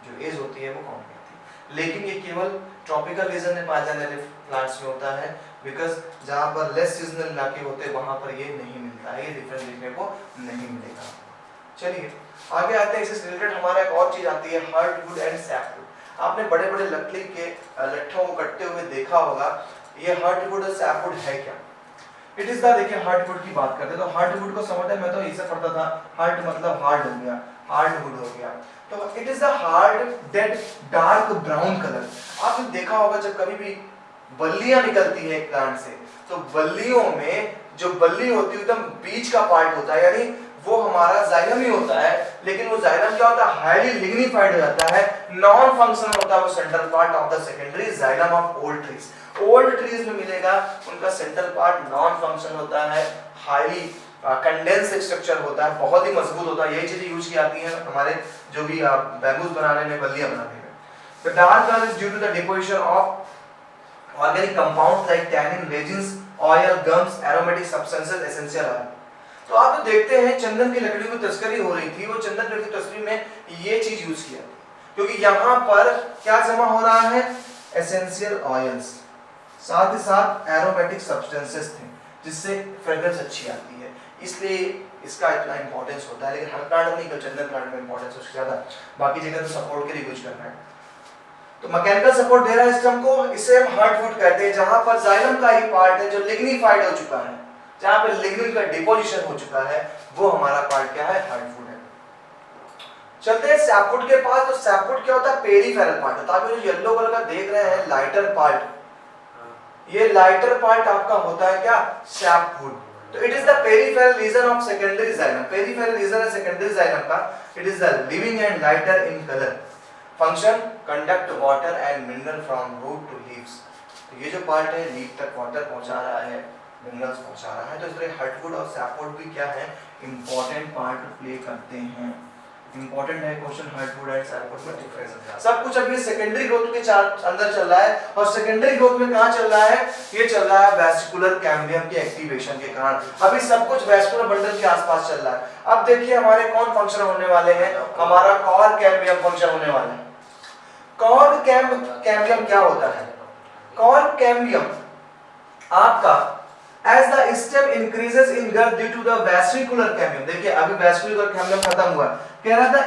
जो एज होती है वो काउंट करती है। लेकिन ये केवल ट्रॉपिकल रीजन में पाए जाने वाले प्लांट्स में होता है, बिकॉज जहाँ पर लेस सीजनल इलाके होते हैं वहाँ पर ये नहीं मिलता है, ये डिफरेंस देखने को नहीं मिलेगा। चलिए आगे आते हैं, इससे रिलेटेड हमारा एक और चीज आती है हार्डवुड एंड सैपवुड। आपने बड़े बड़े लकड़ी के लट्ठों को कटते हुए देखा होगा। ये हार्डवुड और सैपवुड है क्या? इट इज द, देखिए हार्डवुड की बात करते हैं तो हार्डवुड को समझते हैं, मैं तो इसे पढ़ता था, हार्ड मतलब हार्ड हो गया, हार्डवुड हो गया, तो it is the hard dead dark brown colour. आपने देखा होगा जब कभी भी बल्लियां निकलती है एक प्लांट से, तो बल्लियों में जो बल्ली होती है एकदम बीच का पार्ट होता है, यानी वो हमारा जाइलम ही होता है, लेकिन वो जाइलम क्या होता है, हाईली लिग्निफाइड हो जाता है, नॉन फंक्शनल होता है वो central part of the secondary xylem of old trees. Old trees में मिलेगा उनका सेंट्रल पार्ट नॉन फंक्शनल होता है, हाईली कंडेंस्ड स्ट्रक्चर होता है, बहुत ही मजबूत होता है। यही चीजें यूज की जाती हैं हमारे जो भी बैम्बूज बनाने में, बल्लियां बनाने में। The dark color is due to the deposition of organic compounds like tannin, resins, oil, gums, aromatic substances, essential oil। तो आप देखते हैं चंदन की लकड़ी में तस्करी हो रही थी, वो चंदन की तस्करी में ये चीज यूज किया, क्योंकि यहाँ पर क्या जमा हो रहा है, एसेंशियल ऑयल्स, साथ ही साथ एरोमेटिक सब्सटेंसेस थे, जिससे फ्रेग्रेंस अच्छी आती है, इसलिए इसका इतना इंपॉर्टेंस होता है। लेकिन हर प्लांट में नहीं, चंदन प्लांट में इंपॉर्टेंस उससे ज्यादा, बाकी जगह तो सपोर्ट के लिए यूज करना है। तो मैकेनिकल सपोर्ट दे रहा है स्टेम को, इसे हम हार्डवुड कहते हैं, जहां पर जाइलम का ही पार्ट है जो लिग्निफाइड हो चुका है, जहां पे लिग्निन का डिपोजिशन हो चुका है, वो हमारा पार्ट क्या है, हार्डवुड है। चलते हैं सैपवुड के पास। तो सैपवुड क्या होता है, पेरीफेरल पार्ट होता है। आप जो येलो कलर का देख रहे हैं लाइटर पार्ट, ये लाइटर पार्ट आपका होता है क्या, सैपवुड। तो it is the peripheral region of secondary xylem. Peripheral region है सेकेंडरी जाइलम का, it is the living and lighter in colour, function conduct water and mineral from root to leaves. तो ये जो पार्ट है leaf तक water पहुंचा रहा है, मिनरल्स पहुंचा रहा है। तो इस तरह हार्डवुड और सैपवुड भी क्या है, इंपॉर्टेंट पार्ट प्ले करते हैं। इंपॉर्टेंट है क्वेश्चन, हार्डवुड एंड सैपवुड में डिफरेंस। सब कुछ अभी सेकेंडरी ग्रोथ के अंदर चल रहा है, और सेकेंडरी ग्रोथ में कहां चल रहा है, ये चल रहा है वेस्कुलर कैम्बियम के एक्टिवेशन के कारण। अभी सब कुछ वेस्कुलर बंडल के आसपास चल रहा है। अब देखिए हमारे कौन फंक्शन होने वाले हैं, हमारा कॉर कैम्बियम फंक्शन होने वाला है। कॉर कैम्बियम क्या होता है, कॉर कैम्बियम आपका as the stem increases in girth due to the vesicular cambium। देखिए अभी vesicular cambium खत्म हुआ, कह रहा था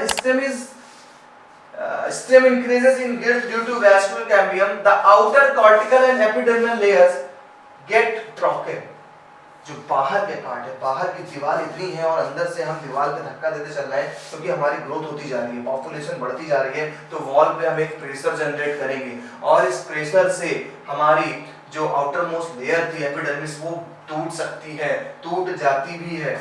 stem increases in girth due to vesicular cambium, the outer cortical and epidermal layers get broken। जो बाहर के पार्ट है, बाहर की दीवार इतनी है और अंदर से हम दीवार पे धक्का देते चल रहे हैं, क्योंकि हमारी ग्रोथ होती जा रही है, पॉपुलेशन बढ़ती जा रही है, तो वॉल पे हम एक प्रेशर जनरेट करेंगे, और इस प्रेशर से हमारी जो आउटर मोस्ट लेयर थी एपिडर्मिस, वो टूट सकती है, टूट जाती भी है।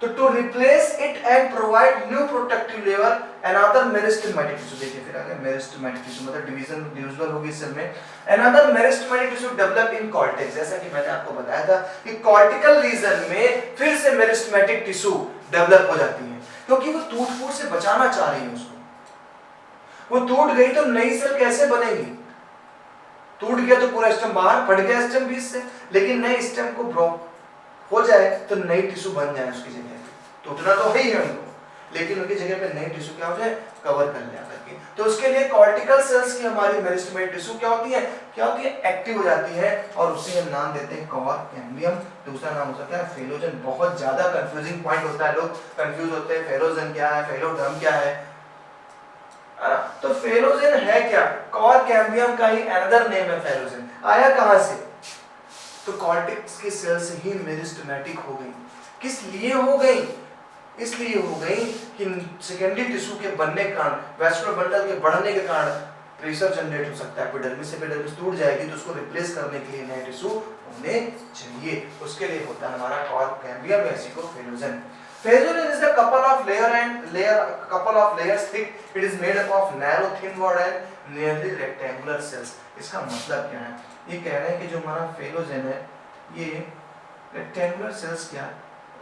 तो to replace it and provide new protective layer another meristematic tissue, देखिए फिर आगे मेरिस्टेमेटिक टिश्यू मतलब डिविजन होगी सेल में, another meristematic tissue develop in cortex. जैसा कि मैंने आपको बताया था कि कॉर्टिकल रीजन में फिर से मेरिस्टेमेटिक टिश्यू डेवलप हो जाती है, क्योंकि वो टूट-फूट से बचाना चाह रही है उसको। वो टूट गई तो नई सेल कैसे बनेगी, टूट गया तो पूरा स्टेम बाहर, फट गया स्टेम बीच से, लेकिन नए स्टेम को ब्रोक हो जाए तो नई टिश्यू बन जाए उसकी जगह पे। टूटना तो है ही है उनको, लेकिन उनकी जगह पे नई टिश्यू क्या हो जाए, कवर कर लिया करके। तो उसके लिए कॉर्टिकल सेल्स की हमारी मेरिस्टेमेटिक टिश्यू क्या होती है, एक्टिव हो जाती है, और उसे हम नाम देते हैं कॉर कैम्बियम। दूसरा नाम हो सकता है फेलोजन। बहुत ज्यादा कंफ्यूजिंग पॉइंट होता है, लोग कंफ्यूज होते हैं फेलोजन क्या है, फेलोडर्म क्या है। तो फेलोजन है क्या, कॉर कैम्बियम का ही अनदर नेम है फेलोजन। आया कहां से, तो कॉर्टेक्स की सेल से ही मेरिस्टेमेटिक हो गई। किस लिए हो गई, इसलिए हो गई कि सेकेंडरी टिश्यू के बनने के कारण, वेस्कुलर बंडल के बढ़ने के कारण प्रेशर जनरेट हो सकता है, एपिडर्मिस से एपिडर्मिस टूट जाएगी, तो उसको रिप्लेस करने के लिए नए टिश्यू होने चाहिए, उसके लिए होता है हमारा कॉर कैम्बियम या इसी को phellogen. Phloem is the couple of layers thick. It is made up of narrow, thin walled and nearly rectangular cells। इसका मतलब क्या है, ये कह रहे हैं कि जो हमारा फेलोजन है ये रेक्टेंगुलर सेल्स क्या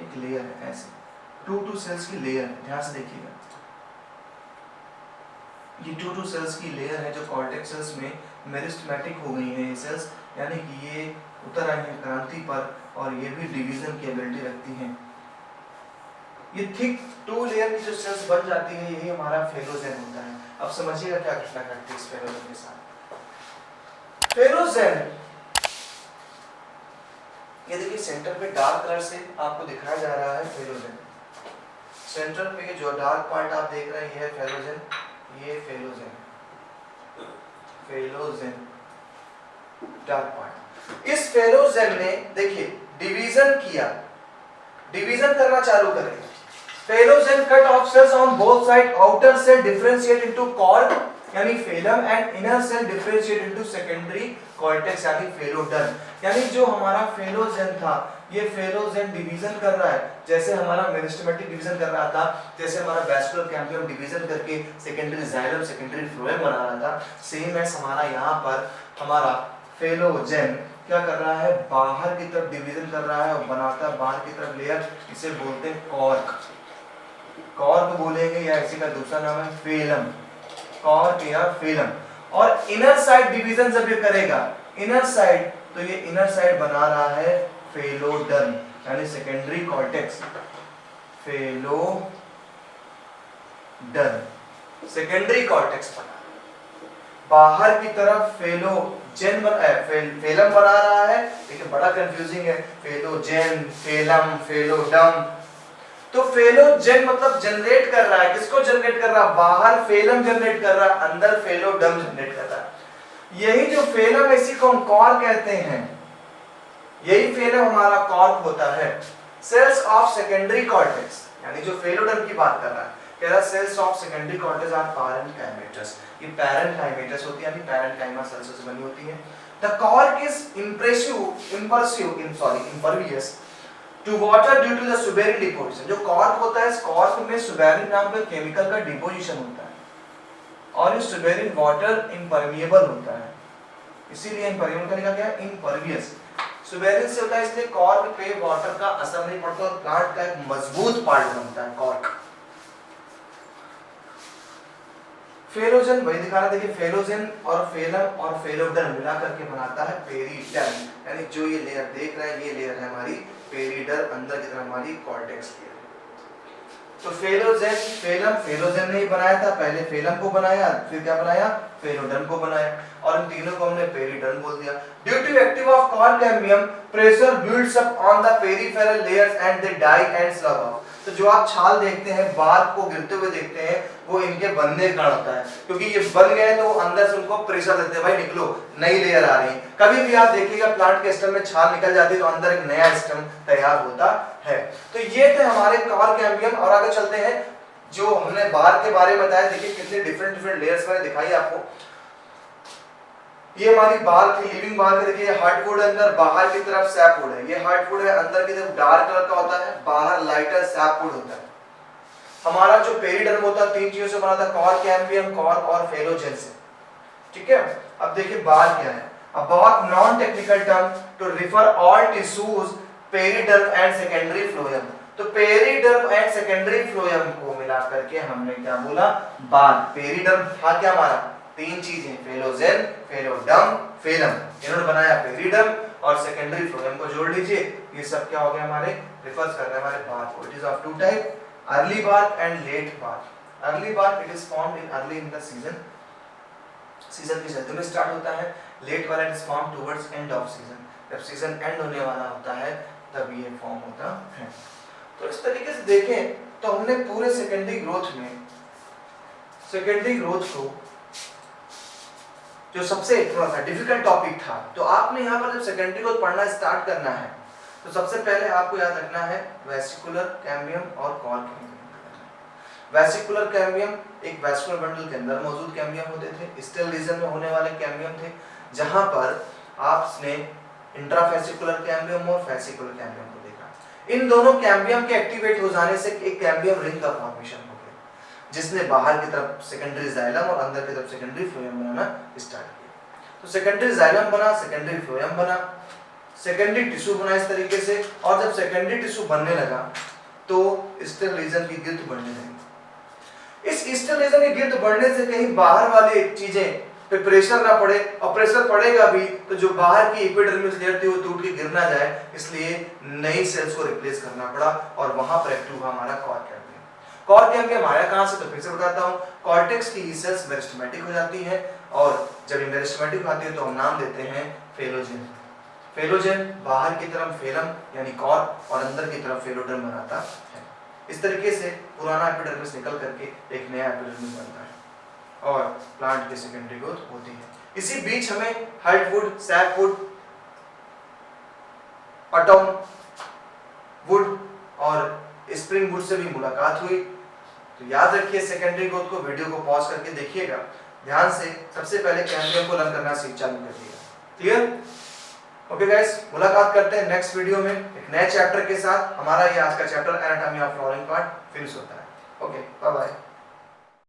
एक लेयर है ऐसे, 2 सेल्स की लेयर है, ध्यान से देखिएगा, ये 2 सेल्स की लेयर है जो कॉर्टेक्स सेल्स में मेरिस्टेमेटिक हो गई है ये सेल्स, यानी कि ये उतर आई हैं क्रांति पर और ये भी डिवीजन की एबिलिटी रखती हैं। ये थिक 2 लेयर की जो सेल्स बन जाती है यही हमारा फेलोजेन होता है। अब समझिएगा क्या घटना घटती है इस फेलोजेन के साथ। फेलोजेन, ये देखिए सेंटर पे डार्क कलर से आपको दिखाया जा रहा है फेलोजेन। सेंटर पे जो डार्क पार्ट आप देख रहे हैं ये है फेलोजेन, ये फेलोजेन, फेलोजेन डार्क पार्ट। इस फेलोजेन ने देखिए डिवीजन किया, डिवीजन करना चालू करेगा। Phellogen cut off cells on both side, outer cell differentiate into cork यानी phellem and inner cell differentiate into secondary cortex यानी फेलोडर्म। यानी जो हमारा फेलोजेन था ये फेलोजेन डिवीजन कर रहा है, जैसे हमारा मेरिस्टेमेटिक डिवीजन कर रहा था, जैसे हमारा वैस्कुलर कैम्बियम डिवीजन करके सेकेंडरी जाइलम सेकेंडरी फ्लोएम बना रहा था, सेम एज हमारा यहाँ पर हमारा फेलोजेन क्या कर रहा है, बाहर की तरफ डिवीजन कर रहा है और बनाता है बाहर की तरफ लेयर, इसे बोलते हैं कॉर्क। कॉर्क बोलेंगे या इसी का दूसरा नाम है फेलम, कॉर्क या फेलम। और इनर साइड डिवीजन जब ये करेगा इनर साइड, तो ये इनर साइड बना रहा है फेलोडर्म यानी secondary cortex, phelloderm secondary cortex बना, बाहर की तरफ फेलोजेन फेलम बना रहा है। देखिए बड़ा कंफ्यूजिंग है, फेलोजेन, फेलम, फेलोडर्म। तो फेलोजेन मतलब जनरेट कर रहा है, किसको जनरेट कर रहा है, बाहर फेलम जनरेट कर रहा है, अंदर फेलोडर्म जनरेट कर रहा है। यही जो फेलम इसी को हम कॉर्क कहते हैं, यही फेलम हमारा कॉर्क होता है। सेल्स ऑफ सेकेंडरी कॉर्टेक्स यानी जो फेलोडर्म की बात कर रहा है, कह रहा है cells of secondary cortex are parenchymatous, ये पैरेन्काइमेटस होती है यानी पैरेन्काइमा सेल्स से बनी होती है। The cork is impervious to water due to the suberin deposition। जो कॉर्क होता है इस कॉर्क में सुबेरिन नाम का केमिकल का डिपोजिशन होता है और ये सुबेरिन वाटर इम्परमिएबल होता है, इसीलिए इम्परमिएबल का लिखा गया है इम्परवियस। सुबेरिन से होता है इसलिए कॉर्क पे वाटर का असर नहीं पड़ता और प्लांट का एक मजबूत पार्ट बनता है कॉर्क। फेलोजेन वही दिखाना, देखिए फेलोजेन और फेलम और फेलोडर्म मिला करके बनाता है पेरिडर्म, यानी जो ये लेयर देख रहे हैं ये लेयर है हमारी पेरिडर्म, अंदर की तरफ हमारी कॉर्टेक्स लेयर। तो फेलोजेन फेलम, फेलोजेन ने ही बनाया था, पहले फेलम को बनाया फिर क्या बनाया, फेलोडर्म को बनाया और इन तीनों को हमने पेरिडर्म बोल दिया। Due to active of cork cambium pressure builds up on the peripheral layers and they die and slough off. तो जो आप छाल देखते हैं, बात को गिरते हुए देखते हैं, वो इनके बनने का होता है, क्योंकि ये बन गए तो अंदर से उनको प्रेशर देते हैं, भाई निकलो नई लेयर आ रही है। कभी भी आप देखिएगा प्लांट के स्टेम में छाल निकल जाती है तो अंदर एक नया स्टेम तैयार होता है। तो ये थे हमारे कॉर्क कैम्बियम। और आगे चलते हैं, जो हमने बार के बारे में बताया, देखिए कितने डिफरेंट लेयर्स मैंने दिखाई आपको। ये हमारी बाल की लिविंग बाल की, देखिए हार्डवुड अंदर, बाहर की तरफ सैपवुड है, ये हार्डवुड है, अंदर की तरफ डार्क कलर का होता है, बाहर लाइटर सैपवुड होता है। हमारा जो पेरिडर्म होता है 3 चीजों से बना था, कॉर्क कैम्बियम, कॉर्क और फेलोजेन से, ठीक है। अब देखिए बाल क्या है, about non technical term to refer all tissues periderm and secondary phloem. तो पेरिडर्म एंड सेकेंडरी फ्लोएम को मिला करके हमने क्या बोला, बाल। पेरिडर्म था क्या हमारा, 3 चीजें, फेलोजेन, फेलोडर्म, फेलम, इन्होंने बनाया पेरिडर्म और सेकेंडरी फ्लोएम को जोड़ लीजिए, ये सब क्या हो गया हमारे, रिफर्स कर रहे हैं हमारे बाल को। It is of 2 type, early bark and late bark। Early bark it is formed in early in the season, season की सर्दी में स्टार्ट होता है। लेट वाला it is formed towards end of season, जब सीजन एंड होने वाला होता है तब ये फॉर्म होता है। तो इस तरीके से देखें तो हमने पूरे सेकेंडरी ग्रोथ में, सेकेंडरी ग्रोथ को जो सबसे थोड़ा सा डिफिकल्ट टॉपिक था, तो आपने यहाँ पर जब सेकेंडरी ग्रोथ पढ़ना स्टार्ट करना है तो सबसे पहले आपको याद रखना है वेसिकुलर कैम्बियम और कॉर्क कैम्बियम। वेसिकुलर कैम्बियम एक वेस्कुलर बंडल के अंदर मौजूद कैम्बियम होते थे, स्टेल रीजन में होने वाले कैम्बियम थे, जहां पर आपने इंट्राफेसिकुलर कैम्बियम और फेसिकुलर कैम्बियम को देखा। इन दोनों कैम्बियम के एक्टिवेट हो जाने से एक कैम्बियम रिंग का फॉर्मेशन हो गया, जिसने बाहर की तरफ सेकेंडरी जाइलम और अंदर की तरफ सेकेंडरी फ्लोएम बनाना स्टार्ट किया। तो सेकेंडरी जाइलम बना, सेकेंडरी फ्लोएम बना, सेकेंडरी टिश्यू बना इस तरीके से। और जब सेकेंडरी टिश्यू बनने लगा तो ईस्टर्न रीजन की गिरफ्त बढ़ने लगी। इस ईस्टर्न रीजन की गिरफ्त बढ़ने से कहीं बाहर वाले चीजें पे प्रेशर ना पड़े, और प्रेशर पड़ेगा भी तो जो बाहर की एपिडर्मिस लेयर थी वो टूट के गिर ना जाए, इसलिए नई सेल्स को रिप्लेस करना पड़ा और वहां पर एक्टिव हुआ हमारा कॉर्क गैंग्लियन। कॉर्क गैंग्लियन आया कहां से, तो फिर से बताता हूं, कॉर्टेक्स की सेल्स मेरिस्टेमेटिक हो जाती है, और जब ये मेरिस्टेमेटिक होती है तो हम नाम देते हैं फेलोजेन। फेलोजेन बाहर की तरफ फेलम यानी कॉर्क और अंदर की तरफ फेलोडर्म बनाता है। इस तरीके से पुराना एपिडर्मिस निकल करके एक नया एपिडर्मिस बनता है और प्लांट की सेकेंडरी ग्रोथ होती है। इसी बीच हमें हार्टवुड, सैपवुड, ऑटम वुड और स्प्रिंग वुड से भी मुलाकात हुई। तो याद रखिए सेकेंडरी ग्रोथ को, वीडियो को पॉज करके देखिएगा ध्यान से, सबसे पहले कैम्बियम को लर्न करना चालू करिएगा। क्लियर? ओके गाइस, मुलाकात करते हैं नेक्स्ट वीडियो में एक नए चैप्टर के साथ। हमारा ये आज का chapter anatomy of flowering plant finish होता है। Okay, bye bye.